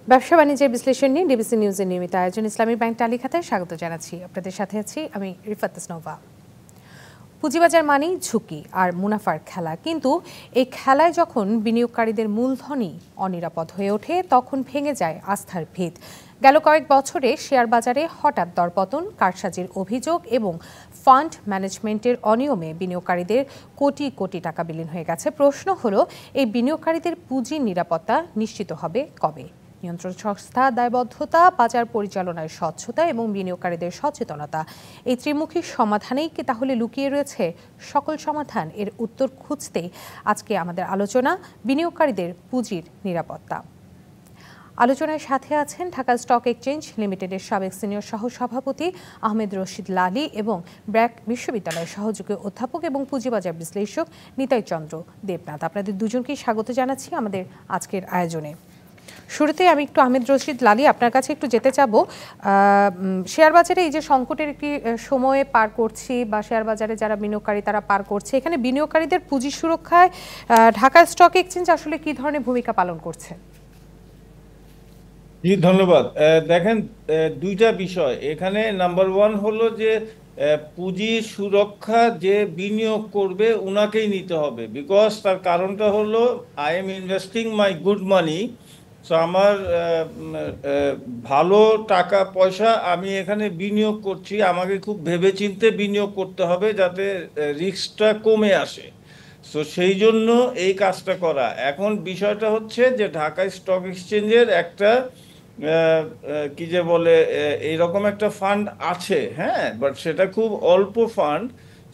ব্যবসা বাণিজ্যের বিশ্লেষণ নিয়ে ডিবিসি নিউজের নিয়মিত আয়োজন ইসলামী ব্যাংক টালিখাতায় স্বাগত জানাচ্ছি। আপনাদের সাথে আছি আমি রিফাত নোভা। পুঁজিবাজার মানেই ঝুঁকি আর মুনাফার খেলা, কিন্তু এই খেলায় যখন বিনিয়োগকারীদের মূলধনই অনিরাপদ হয়ে ওঠে তখন ভেঙে যায় আস্থার ভিত। গেল কয়েক বছরে শেয়ার বাজারে হঠাৎ দরপতন, কারসাজির অভিযোগ এবং ফান্ড ম্যানেজমেন্টের অনিয়মে বিনিয়োগকারীদের কোটি কোটি টাকা বিলীন হয়ে গেছে। প্রশ্ন হলো, এই বিনিয়োগকারীদের পুঁজির নিরাপত্তা নিশ্চিত হবে কবে? নিয়ন্ত্রণ সংস্থা, দায়বদ্ধতা, বাজার পরিচালনায় স্বচ্ছতা এবং বিনিয়োগকারীদের সচেতনতা, এই ত্রিমুখী সমাধানেই কি তাহলে লুকিয়ে রয়েছে সকল সমাধান? এর উত্তর খুঁজতেই আজকে আমাদের আলোচনা বিনিয়োগকারীদের পুঁজির নিরাপত্তা। আলোচনার সাথে আছেন ঢাকা স্টক এক্সচেঞ্জ লিমিটেডের সাবেক সিনিয়র সহ সভাপতি আহমেদ রশিদ লালী এবং ব্র্যাক বিশ্ববিদ্যালয়ের সহযোগী অধ্যাপক এবং পুঁজিবাজার বিশ্লেষক নিতাই চন্দ্র দেবনাথ। আপনাদের দুজনকেই স্বাগত জানাচ্ছি আমাদের আজকের আয়োজনে। শুরুতে আমি একটু আহমেদ রশিদ লালী আপনার কাছে একটু যেতে চাবো। শেয়ার বাজারে এই যে সংকটের একটি সময়ে পার করছি বা শেয়ার বাজারে যারা বিনিয়োগকারী তারা পার করছে, এখানে বিনিয়োগকারীদের পুঁজি সুরক্ষায় ঢাকা স্টক এক্সচেঞ্জ আসলে কি ধরনের ভূমিকা পালন করছে? জি, ধন্যবাদ। দেখেন, দুইটা বিষয় এখানে। নাম্বার ওয়ান হলো যে পুঁজি সুরক্ষা যে বিনিয়োগ করবে উনাকেই নিতে হবে, বিকজ তার কারণটা হলো I am investing my good money. So আমার ভালো টাকা পয়সা আমি এখানে বিনিয়োগ করছি, আমাকে খুব ভেবেচিন্তে বিনিয়োগ করতে হবে যাতে রিস্কটা কমে আসে। সো সেই জন্য এই কাজটা করা। এখন বিষয়টা হচ্ছে যে ঢাকা স্টক এক্সচেঞ্জের একটা কি যে বলে এইরকম একটা ফান্ড আছে, হ্যাঁ, বাট সেটা খুব অল্প ফান্ড।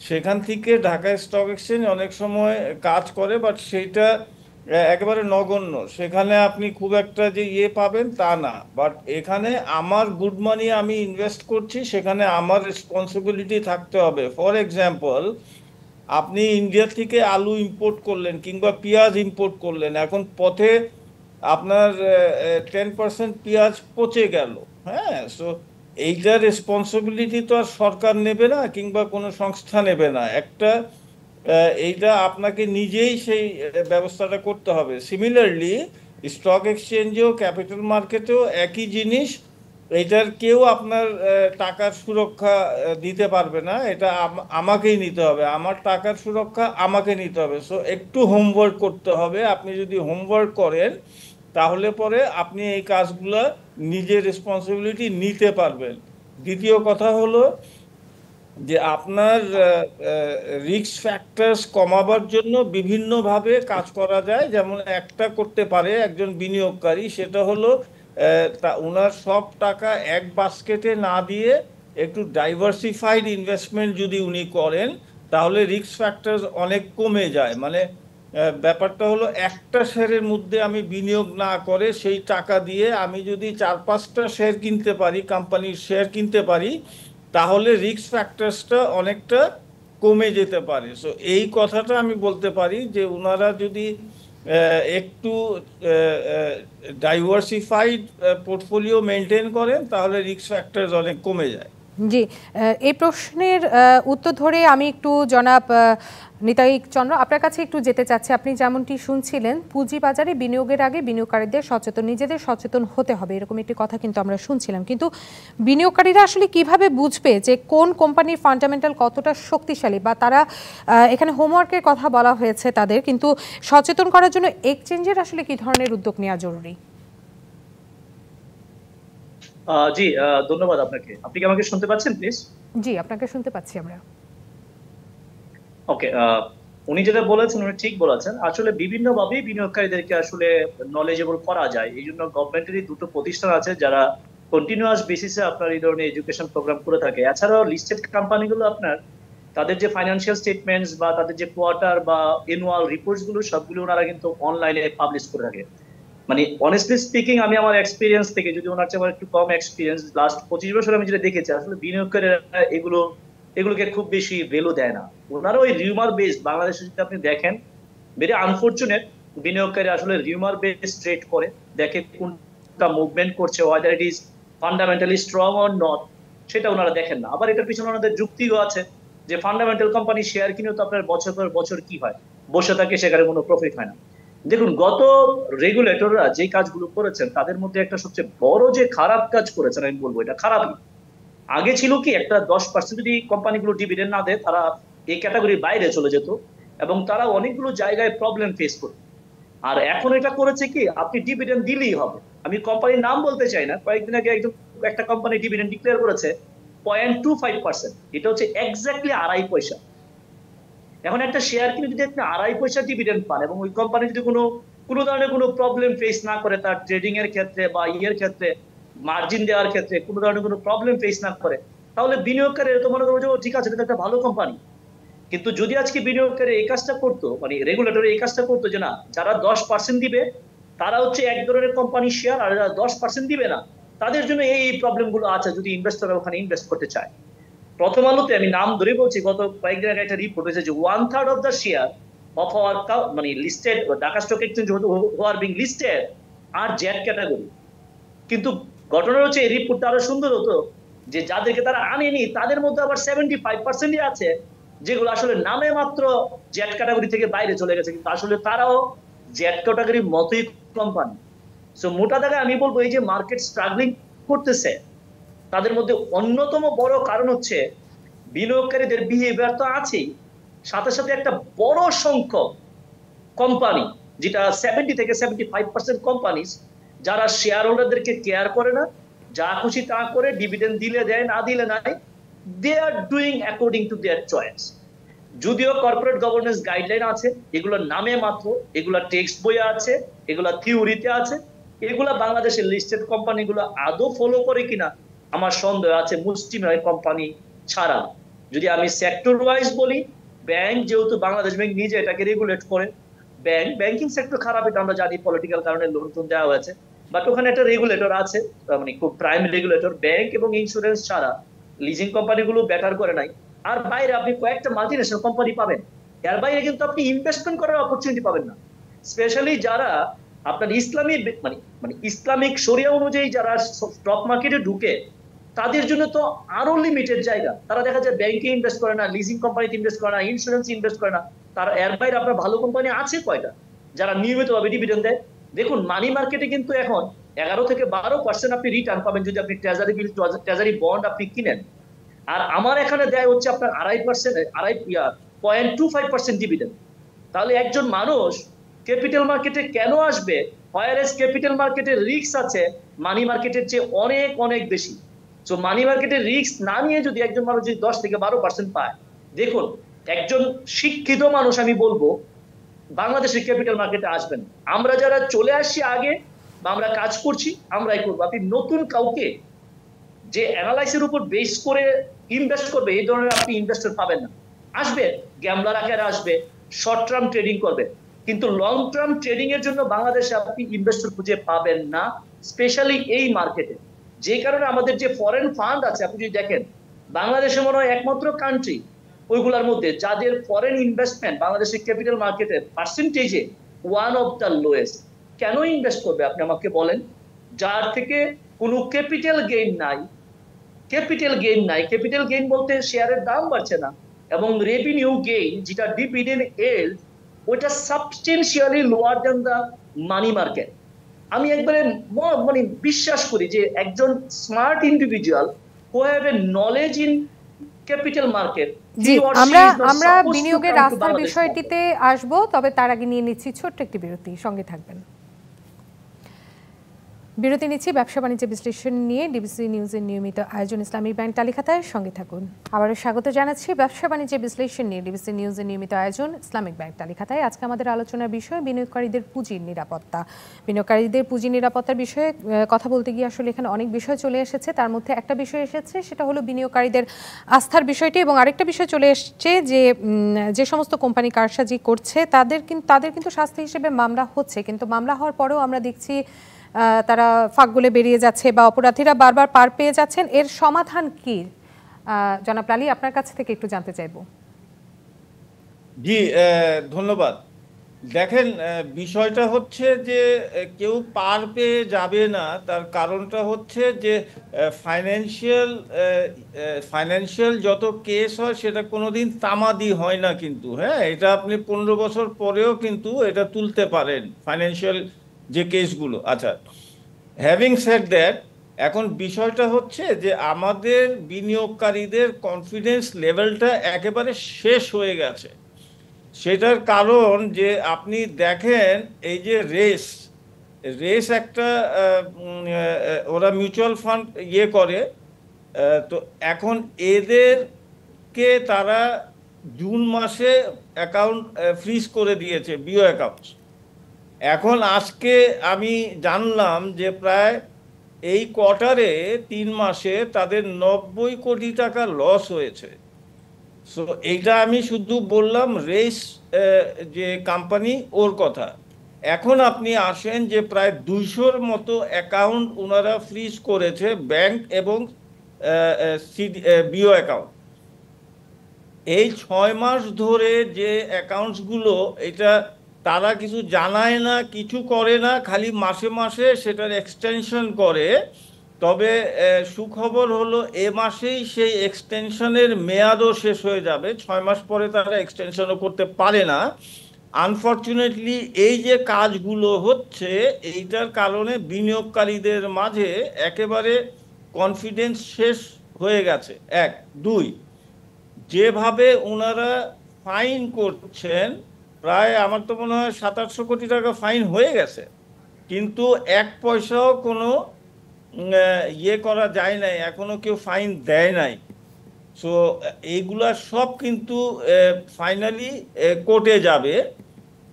সেখান থেকে ঢাকা স্টক এক্সচেঞ্জ অনেক সময় কাজ করে, বাট সেইটা একেবারে নগণ্য। সেখানে আপনি খুব একটা যে পাবেন তা না। বাট এখানে আমার গুড মানি আমি ইনভেস্ট করছি, সেখানে আমার রেসপন্সিবিলিটি থাকতে হবে। ফর এক্সাম্পল, আপনি ইন্ডিয়া থেকে আলু ইম্পোর্ট করলেন কিংবা পেঁয়াজ ইম্পোর্ট করলেন, এখন পথে আপনার 10% পেঁয়াজ পচে গেল, হ্যাঁ। সো এইটার রেসপন্সিবিলিটি তো আর সরকার নেবে না কিংবা কোনো সংস্থা নেবে না। এইটা আপনাকে নিজেই সেই ব্যবস্থাটা করতে হবে। সিমিলারলি স্টক এক্সচেঞ্জেও ক্যাপিটাল মার্কেটেও একই জিনিস। এইটার কেউ আপনার টাকার সুরক্ষা দিতে পারবে না, এটা আমাকেই নিতে হবে। আমার টাকার সুরক্ষা আমাকে নিতে হবে। সো একটু হোমওয়ার্ক করতে হবে। আপনি যদি হোমওয়ার্ক করেন তাহলে পরে আপনি এই কাজগুলো নিজের রেসপন্সিবিলিটি নিতে পারবেন। দ্বিতীয় কথা হলো যে আপনার রিস্ক ফ্যাক্টরস কমাবার জন্য বিভিন্নভাবে কাজ করা যায়। যেমন একটা করতে পারে একজন বিনিয়োগকারী, সেটা হলো ওনার সব টাকা এক বাস্কেটে না দিয়ে একটু ডাইভার্সিফাইড ইনভেস্টমেন্ট যদি উনি করেন তাহলে রিস্ক ফ্যাক্টরস অনেক কমে যায়। মানে ব্যাপারটা হলো একটা শেয়ারের মধ্যে আমি বিনিয়োগ না করে সেই টাকা দিয়ে আমি যদি 4-5টা শেয়ার কিনতে পারি, কোম্পানির শেয়ার কিনতে পারি, তাহলে রিস্ক ফ্যাক্টরসটা অনেকটা কমে যেতে পারে। সো এই কথাটা আমি বলতে পারি যে ওনারা যদি একটু ডাইভার্সিফাইড পোর্টফোলিও মেনটেন করেন তাহলে রিস্ক ফ্যাক্টরস অনেক কমে যায়। জি, এই প্রশ্নের উত্তর ধরে আমি একটু জনাব নিতাই চন্দ্র আপনার কাছে একটু যেতে চাচ্ছি। আপনি যেমনটি শুনছিলেন, পুঁজিবাজারে বিনিয়োগের আগে বিনিয়োগকারীদের নিজেদের সচেতন হতে হবে, এরকম একটি কথা কিন্তু আমরা শুনছিলাম। কিন্তু বিনিয়োগকারীরা আসলে কিভাবে বুঝবে যে কোন কোম্পানির ফান্ডামেন্টাল কতটা শক্তিশালী, বা তারা এখানে হোমওয়ার্কের কথা বলা হয়েছে তাদের, কিন্তু সচেতন করার জন্য এক্সচেঞ্জের আসলে কি ধরনের উদ্যোগ নেওয়া জরুরি? জি, ধন্যবাদ আপনাকে। আপনি কি আমাকে শুনতে পাচ্ছেন প্লিজ? জি, আপনাকে শুনতে পাচ্ছি আমরা। ওকে। উনি যেটা বলেছেন উনি ঠিক বলেছেন। আসলে বিভিন্নভাবে বিনিয়োগকারীদেরকে আসলে নলেজেবল করা যায়। এই জন্য গভর্নমেন্টেরই দুটো প্রতিষ্ঠান আছে যারা কন্টিনিউয়াস বেসিসে আপনার এই ধরনের এডুকেশন প্রোগ্রাম করে থাকে। এছাড়াও লিস্টেড কোম্পানিগুলো আপনার তাদের যে ফাইন্যান্সিয়াল স্টেটমেন্টস বা তাদের যে কোয়ার্টার বা অ্যানুয়াল রিপোর্টস গুলো সবগুলো ওনারা কিন্তু অনলাইনে পাবলিশ করে থাকে। মানে অনেস্টলি স্পিকিং, আমি আমার এক্সপিরিয়েন্স থেকে, যদি ওনার চেয়ে আমার একটু কম এক্সপিরিয়েন্স, লাস্ট 25 বছর আমি যেটা দেখেছি, আসলে বিনিয়োগকারীরা এগুলোকে খুব বেশি ভ্যালু দেয় না। ওনারা ওই রিউমার বেসড, বাংলাদেশে যদি আপনি দেখেন, ভেরি আনফরচুনেট, বিনিয়োগকারী আসলে রিউমার বেসড ট্রেড করে, দেখে কোনটা মুভমেন্ট করছে, weather it is fundamentally strong or not, সেটা ওনারা দেখেন না। আবার এটার পিছনে ওনাদের যুক্তিও আছে যে ফান্ডামেন্টাল কোম্পানি শেয়ার কিনেও তো আপনার বছর পর বছর কি হয়, বসে থাকে, সেখানে কোনো প্রফিট হয় না। দেখুন, গত রেগুলেটররা যে কাজগুলো করেছেন তাদের মধ্যে একটা সবচেয়ে বড় যে খারাপ কাজ করেছেন, আমি বলবো এটা খারাপই। আগে ছিল কি, একটা 10% যদি কোম্পানিগুলো ডিভিডেন্ড না দেয় তারা এই ক্যাটাগরির বাইরে চলে যেত এবং তারা অনেকগুলো জায়গায় প্রবলেম ফেস করত। আর এখন এটা করেছে কি, আপনি ডিভিডেন্ড দিলেই হবে। আমি কোম্পানির নাম বলতে চাই না, কয়েকদিন আগে একটা কোম্পানি ডিভিডেন্ড ডিক্লেয়ার করেছে 0.25%। এটা হচ্ছে এক্স্যাক্টলি 2.5 পয়সা। এখন একটা শেয়ার কিনে যদি আপনি 2.5 পয়সা ডিভিডেন্ড পান এবং ওই কোম্পানি যদি কোনো ধরনের কোনো প্রবলেম ফেস না করে, তার ট্রেডিং এর ক্ষেত্রে বা ইয়ের ক্ষেত্রে, মার্জিন দেওয়ার ক্ষেত্রে কোনো ধরনের কোনো প্রবলেম ফেস না করে, তাহলে বিনিয়োগকারী তো মনে করবো যে ঠিক আছে, এটা একটা ভালো কোম্পানি। কিন্তু যদি আজকে বিনিয়োগকারী এই কাজটা করতো, মানে রেগুলেটর এই কাজটা করতো যে না, যারা 10% দিবে তারা হচ্ছে এক ধরনের কোম্পানি শেয়ার, আর যারা 10% দিবে না তাদের জন্য এই প্রবলেম গুলো আছে যদি ইনভেস্টররা ওখানে ইনভেস্ট করতে চায়। প্রথম আলোতে, আমি নাম ধরে বলছি, গত কয়েকদিন আগে একটা রিপোর্ট হয়েছে যে 1/3 of the share of our মানে listed Dhaka stock exchange who are being listed are Z category. কিন্তু ঘটনা হচ্ছে এই রিপোর্টটা আরো সুন্দর হতো যে যাদেরকে তারা আনেনি তাদের মধ্যে আবার 75%ই আছে যেগুলো আসলে নামে মাত্র জেড ক্যাটাগরি থেকে বাইরে চলে গেছে, কিন্তু আসলে তারাও জেড ক্যাটাগরির মতোই কোম্পানি। সো মোটা দাগে আমি বলবো, এই যে মার্কেট স্ট্রাগলিং করতেছে তাদের মধ্যে অন্যতম বড় কারণ হচ্ছে বিনিয়োগকারীদের বিহেভিয়ার তো আছেই, সাথে সাথে একটা বড় সংখ্যক কোম্পানি, যেটা 70 থেকে 75% কোম্পানি, যারা শেয়ার হোল্ডারদেরকে কেয়ার করে না, যা খুশি তা করে, ডিভিডেন্ড দিলে দেয়, না দিলে নাই, they are doing according to their choice. যদিও কর্পোরেট গভর্নেন্স গাইডলাইন আছে, এগুলোর নামে মাত্র, এগুলা টেক্সট বইয়ে আছে, এগুলা থিওরিতে আছে, এগুলা বাংলাদেশের লিস্টেড কোম্পানিগুলো আদৌ ফলো করে কিনা আমার সন্দেহ আছে, মুষ্টিমেয় কোম্পানি ছাড়া। যদি আমি সেক্টর ওয়াইজ বলি, ব্যাংক, যেহেতু বাংলাদেশ ব্যাংক নিজে এটাকে রেগুলেট করে, ব্যাংকিং সেক্টর খারাপ এটা আমরা জানি, পলিটিক্যাল কারণে লোন দেওয়া হয়েছে, বাট ওখানে একটা রেগুলেটর আছে, মানে খুব প্রাইম রেগুলেটর। ব্যাংক এবং ইন্স্যুরেন্স ছাড়া লিজিং কোম্পানিগুলো বেটার করে নাই। আর বাইরে আপনি কয়েকটা মাল্টিন্যাশনাল কোম্পানি পাবেন, এর বাইরে কিন্তু আপনি ইনভেস্টমেন্ট করার অপরচুনিটি পাবেন না। স্পেশালি যারা আপনার ইসলামী মানে মানে ইসলামিক শরিয়া অনুযায়ী যারা স্টক মার্কেটে ঢুকে, তাদের জন্য তো আরো লিমিটেড জায়গা। তারা দেখা যায় ব্যাংকে ইনভেস্ট করে না, লিজিং কোম্পানিতে ইনভেস্ট করে না, ইন্স্যুরেন্স ইনভেস্ট করে না। তার এর বাইরে আপনার ভালো কোম্পানি আছে কয়টা যারা নিয়মিতভাবে ডিভিডেন্ড দেয়? দেখুন, মানি মার্কেটে কিন্তু এখন 11 থেকে 12% আপনি রিটার্ন পাবেন যদি আপনি ট্রেজারি বন্ড আপনি কিনেন। আর আমার এখানে দেয় হচ্ছে আপনার 0.25% ডিভিডেন্ড। তাহলে একজন মানুষ ক্যাপিটাল মার্কেটে কেন আসবে? হোয়ারএস ক্যাপিটাল মার্কেটের রিস্ক আছে মানি মার্কেটের চেয়ে অনেক অনেক বেশি। তো মানি মার্কেটের রিস্ক না নিয়ে যদি একজন মানুষ যদি 10 থেকে 12% পায়, দেখুন, একজন শিক্ষিত মানুষ আমি বলবো বাংলাদেশের ক্যাপিটাল মার্কেটে আসবেন। আমরা যারা চলে আসছি আগে বা আমরা কাজ করছি, আমরাই করবো। আপনি নতুন কাউকে যে অ্যানালাইসিসের উপর বেস করে ইনভেস্ট করবে, এই ধরনের আপনি ইনভেস্টর পাবেন না। আসবে গ্যামলার আকারে আসবে, শর্ট টার্ম ট্রেডিং করবে, কিন্তু লং টার্ম ট্রেডিং এর জন্য বাংলাদেশে আপনি ইনভেস্টর খুঁজে পাবেন না, স্পেশালি এই মার্কেটে। যে কারণে আমাদের যে ফরেন ফান্ড আছে, আপনি যদি দেখেন, বাংলাদেশে মনে হয় একমাত্র কান্ট্রি ওইগুলোর মধ্যে যাদের ফরেন ইনভেস্টমেন্ট বাংলাদেশের ক্যাপিটাল মার্কেটের পার্সেন্টেজে ওয়ান অফ দ্য লোয়েস্ট। কেন ইনভেস্ট করবে আপনি আমাকে বলেন? যার থেকে কোনো ক্যাপিটাল গেইন নাই। ক্যাপিটাল গেইন বলতে শেয়ারের দাম বাড়ছে না, এবং রেভিনিউ গেইন, যেটা ডিভিডেন্ড ইল্ড, ওইটা substantially lower than the money market. আমি একবারে মানে বিশ্বাস করি যে একজন smart individual who have a knowledge in capital market, জি, আমরা বিনিয়োগের রাস্তার বিষয়টিতে আসব, তবে তার আগে নিয়ে নিচ্ছি ছোট্ট একটি বিরতি। সঙ্গে থাকবেন। বিরতি নিচ্ছি ব্যবসা বাণিজ্য বিশ্লেষণ নিয়ে ডিবিসি নিউজের নিয়মিত আয়োজন ইসলামী ব্যাংক তালিকাতায়। সঙ্গে থাকুন। আবারও স্বাগত জানাচ্ছি ব্যবসা বাণিজ্য বিশ্লেষণ নিয়ে ডিবিসি নিউজের নিয়মিত আয়োজন ইসলামিক ব্যাংক তালিকাতায়। আজকে আমাদের আলোচনার বিষয় বিনিয়োগকারীদের পুঁজির নিরাপত্তা। বিনিয়োগকারীদের পুঁজি নিরাপত্তার বিষয়ে কথা বলতে গিয়ে আসলে এখানে অনেক বিষয় চলে এসেছে। তার মধ্যে একটা বিষয় এসেছে, সেটা হলো বিনিয়োগকারীদের আস্থার বিষয়টি, এবং আরেকটা বিষয় চলে এসছে যে সমস্ত কোম্পানি কারসাজি করছে তাদের কিন্তু শাস্তি হিসেবে মামলা হচ্ছে, কিন্তু মামলা হওয়ার পরেও আমরা দেখছি তারা ফাঁকগুলো বেরিয়ে যাচ্ছে বা অপরাধীরা বারবার পার পেয়ে যাচ্ছেন। এর সমাধান কি জনাব লালী, আপনার কাছ থেকে একটু জানতে চাইব। জি, ধন্যবাদ। দেখেন, বিষয়টা হচ্ছে যে কেউ পার পেয়ে যাবে না। তার কারণটা হচ্ছে যে ফাইন্যান্সিয়াল ফাইন্যান্সিয়াল যত কেস হয় সেটা কোনোদিন তামাদি হয় না, কিন্তু হ্যাঁ, এটা আপনি 15 বছর পরেও কিন্তু এটা তুলতে পারেন, ফাইন্যান্সিয়াল যে কেসগুলো। আচ্ছা, হ্যাভিং সেড দ্যাট, এখন বিষয়টা হচ্ছে যে আমাদের বিনিয়োগকারীদের কনফিডেন্স লেভেলটা একেবারে শেষ হয়ে গেছে। সেটার কারণ যে আপনি দেখেন, এই যে রেস রেস একটা ওরা মিউচুয়াল ফান্ড ইয়ে করে, তো এখন এদেরকে তারা জুন মাসে অ্যাকাউন্ট ফ্রিজ করে দিয়েছে, বিও অ্যাকাউন্ট। এখন আজকে আমি জানলাম যে প্রায় এই কোয়ার্টারে 3 মাসে তাদের 90 কোটি টাকা লস হয়েছে। সো এইটা আমি শুধু বললাম রেস যে কোম্পানি ওর কথা। এখন আপনি আসেন যে প্রায় 200-র মতো অ্যাকাউন্ট ওনারা ফ্রিজ করেছে, ব্যাংক এবং বিও অ্যাকাউন্ট। এই 6 মাস ধরে যে অ্যাকাউন্টসগুলো, এটা তারা কিছু জানায় না, কিছু করে না, খালি মাসে মাসে সেটার এক্সটেনশন করে। তবে সুখবর হলো এ মাসেই সেই এক্সটেনশনের মেয়াদও শেষ হয়ে যাবে, 6 মাস পরে তারা এক্সটেনশনও করতে পারে না। আনফর্চুনেটলি এই যে কাজগুলো হচ্ছে, এইটার কারণে বিনিয়োগকারীদের মাঝে একেবারে কনফিডেন্স শেষ হয়ে গেছে। এক, দুই, যেভাবে ওনারা ফাইন করছেন, প্রায় আমার তো মনে হয় 700-800 কোটি টাকা ফাইন হয়ে গেছে, কিন্তু 1 পয়সাও কোনো ইয়ে করা যায় নাই, এখনো কেউ ফাইন দেয় নাই। সো এইগুলা সব কিন্তু ফাইনালি কোর্টে যাবে।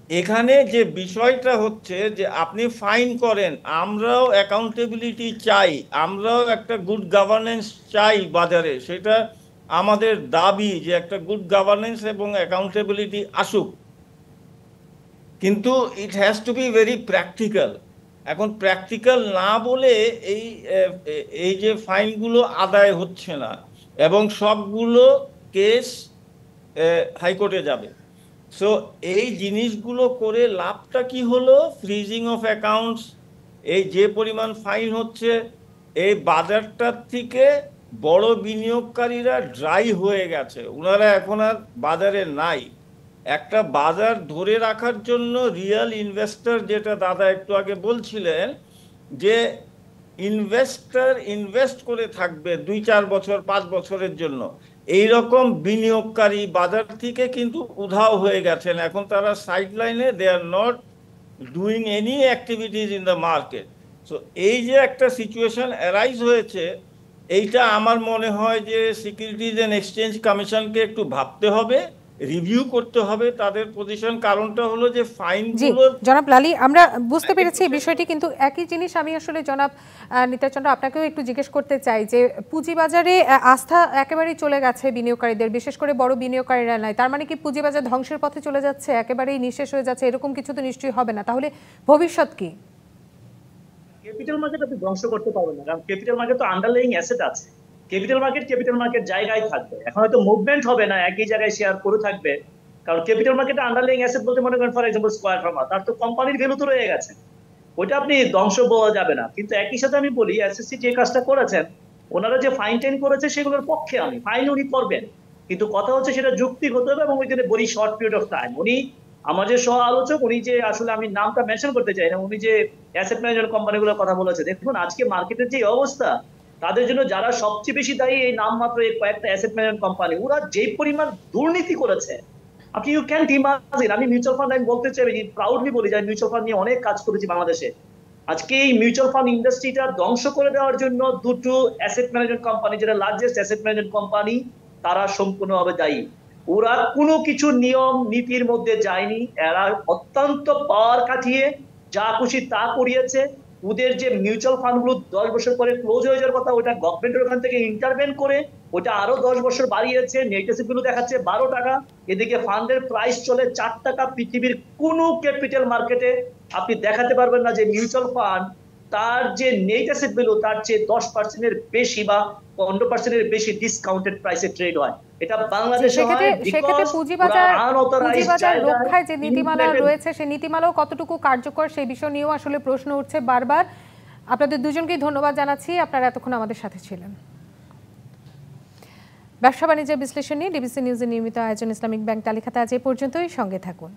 এখানে যে বিষয়টা হচ্ছে যে আপনি ফাইন করেন, আমরাও অ্যাকাউন্টেবিলিটি চাই, আমরাও একটা গুড গভর্নেন্স চাই বাজারে, সেটা আমাদের দাবি যে একটা গুড গভর্নেন্স এবং অ্যাকাউন্টেবিলিটি আসুক। কিন্তু it has to be very practical. এখন প্র্যাকটিক্যাল না বলে এই এই যে ফাইনগুলো আদায় হচ্ছে না, এবং সবগুলো কেস হাইকোর্টে যাবে। সো এই জিনিসগুলো করে লাভটা কি হলো? ফ্রিজিং অফ অ্যাকাউন্টস, এই যে পরিমাণ ফাইন হচ্ছে, এই বাজারটার থেকে বড় বিনিয়োগকারীরা ড্রাই হয়ে গেছে, ওনারা এখন আর বাজারে নাই। একটা বাজার ধরে রাখার জন্য রিয়েল ইনভেস্টর, যেটা দাদা একটু আগে বলছিলেন, যে ইনভেস্টর ইনভেস্ট করে থাকবে 2-4 বছর 5 বছরের জন্য, এই রকম বিনিয়োগকারী বাজার থেকে কিন্তু উধাও হয়ে গেছেন। এখন তারা সাইড লাইনে, they are not doing any activities in the market. So এই যে একটা সিচুয়েশন অ্যারাইজ হয়েছে, এইটা আমার মনে হয় যে সিকিউরিটিজ অ্যান্ড এক্সচেঞ্জ কমিশনকে একটু ভাবতে হবে, রিভিউ করতে হবে তাদের পজিশন। কারণটা হলো যে জি ফাইনগুলো। জনাব লালী, আমরা বুঝতে পেরেছি বিষয়টি, কিন্তু একই জিনিস আমি আসলে জনাব নিতাইচন্দ্র আপনাকেও একটু জিজ্ঞেস করতে চাই যে পুঁজিবাজারে আস্থা একেবারেই চলে গেছে বিনিয়োগকারীদের, বিশেষ করে বড় বিনিয়োগকারীরা নাই, তার মানে কি পুঁজিবাজার ধ্বংসের পথে চলে যাচ্ছে, একেবারেই নিঃশেষ হয়ে যাচ্ছে? এরকম কিছু তো নিশ্চয়ই হবে না, তাহলে ভবিষ্যৎ কি? ক্যাপিটাল মার্কেট আপনি ধ্বংস করতে পারবেন না, কারণ ক্যাপিটাল মার্কেট তো আন্ডারলাইং অ্যাসেট আছে। ক্যাপিটাল মার্কেট জায়গায় থাকবে, এখন হয়তো মুভমেন্ট হবে না, একই জায়গায় শেয়ার করে থাকবে, কারণ ক্যাপিটাল মার্কেটে আন্ডারলাইং অ্যাসেট বলতে মনে করেন ফর এক্সাম্পল স্কয়ার ফার্মা, তার তো কোম্পানির ভ্যালু তো রয়ে গেছে, ওইটা আপনি ধ্বংস বলা যাবে না। কিন্তু একই সাথে আমি বলি, এসএসসি যে কাজটা করেছেন, ওনারা যে ফাইন টেন করেছে সেগুলোর পক্ষে আমি, ফাইন উনি করবেন, কিন্তু কথা হচ্ছে সেটা যুক্তি হতে হবে, এবং ওই জন্য very short period of time. উনি আমার যে সহ আলোচক, উনি যে আসলে আমি নামটা মেনশন করতে চাই না, উনি যে অ্যাসেট ম্যানেজমেন্ট কোম্পানিগুলোর কথা বলেছে, দেখুন আজকে মার্কেটের যে অবস্থা, তাদের জন্য যারা সবচেয়ে বেশি দায়ী এই নাম মাত্র এই কয়েকটা অ্যাসেট ম্যানেজমেন্ট কোম্পানি, ওরা যে পরিমাণ দুর্নীতি করেছে আপনি ইউ ক্যান ইমাজিন। আমি মিউচুয়াল ফান্ড আমি বলতে চাই, প্রাউডলি বলি যে মিউচুয়াল ফান্ড নিয়ে অনেক কাজ করেছি বাংলাদেশে। আজকে এই মিউচুয়াল ফান্ড ইন্ডাস্ট্রিটা ধ্বংস করে দেওয়ার জন্য দুটো অ্যাসেট ম্যানেজমেন্ট কোম্পানি, যেটা লার্জেস্ট অ্যাসেট ম্যানেজমেন্ট কোম্পানি, তারা সম্পূর্ণভাবে দায়ী। ওরা কোনো কিছু নিয়ম নীতির মধ্যে যায়নি, এরা অত্যন্ত পাওয়ার কাটিয়ে যা খুশি তা করিয়েছে। ওদের যে মিউচুয়াল ফান্ড গুলো 10 বছর পরে ক্লোজ হয়ে যাওয়ার কথা, ওটা গভর্নমেন্টের ওখান থেকে ইন্টারভেন করে ওটা আরো 10 বছর বাড়িয়েছে। নেট অ্যাসেট গুলো দেখাচ্ছে 12 টাকা, এদিকে ফান্ডের প্রাইস চলে 4 টাকা। পৃথিবীর কোন ক্যাপিটাল মার্কেটে আপনি দেখাতে পারবেন না যে মিউচুয়াল ফান্ড তার যে নেট অ্যাসেট ভ্যালু তার চেয়ে 10%-এর বেশি বা 15%-এর বেশি ডিসকাউন্টেড প্রাইসে ট্রেড হয়। এটা বাংলাদেশে হয় সেক্ষেত্রে পুঁজিবাজার রক্ষায় যে নীতিমালা রয়েছে সেই নীতিমালাও কতটুকু কার্যকর সেই বিষয় নিয়েও আসলে প্রশ্ন উঠছে বারবার। আপনাদের দুজনকেই ধন্যবাদ জানাচ্ছি, আপনারা এতক্ষণ আমাদের সাথে ছিলেন। ব্যবসা বাণিজ্যের বিশ্লেষণ নিয়ে ডিবিসি নিউজের নিয়মিত আয়োজন ইসলামিক ব্যাংক তালিকাতে আজ এ পর্যন্তই। সঙ্গে থাকুন।